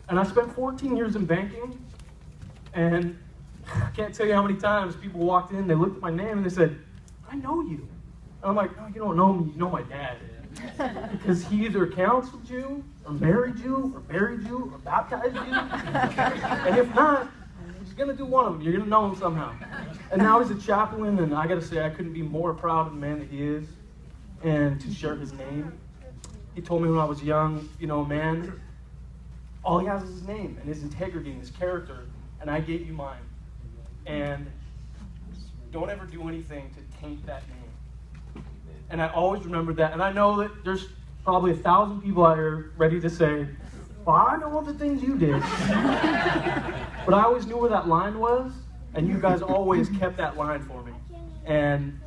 And I spent 14 years in banking, and I can't tell you how many times people walked in, they looked at my name, and they said, I know you. And I'm like, no, you don't know me, you know my dad. Because he either counseled you, or married you, or buried you, or baptized you. And if not, he's going to do one of them. You're going to know him somehow. And now he's a chaplain, and I got to say, I couldn't be more proud of the man that he is, and to share his name. He told me when I was young, you know, man, all he has is his name, and his integrity, and his character, and I gave you mine. And don't ever do anything to taint that name. And I always remembered that. And I know that there's probably 1,000 people out here ready to say, well, I know all the things you did. But I always knew where that line was, and you guys always kept that line for me. And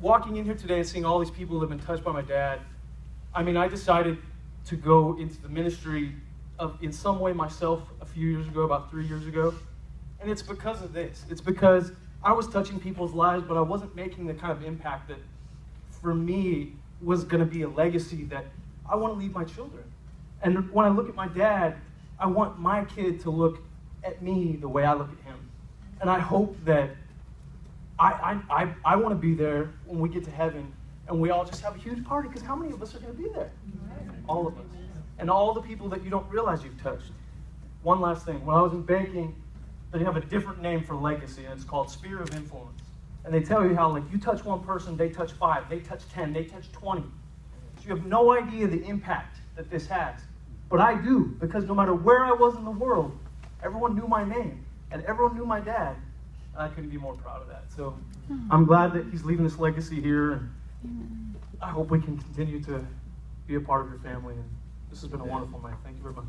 walking in here today and seeing all these people that have been touched by my dad, I mean, I decided to go into the ministry in some way myself a few years ago, about 3 years ago. And it's because of this. It's because I was touching people's lives, but I wasn't making the kind of impact that, for me, was going to be a legacy that I want to leave my children. And when I look at my dad, I want my kid to look at me the way I look at him. And I hope that I want to be there when we get to heaven and we all just have a huge party, because how many of us are going to be there? All of us. And all the people that you don't realize you've touched. One last thing. When I was in banking, they have a different name for legacy, and it's called sphere of influence. And they tell you how, like, you touch one person, they touch 5, they touch 10, they touch 20. So you have no idea the impact that this has. But I do, because no matter where I was in the world, everyone knew my name, and everyone knew my dad, and I couldn't be more proud of that. So I'm glad that he's leaving this legacy here, and I hope we can continue to be a part of your family. And this has been a wonderful night. Thank you very much.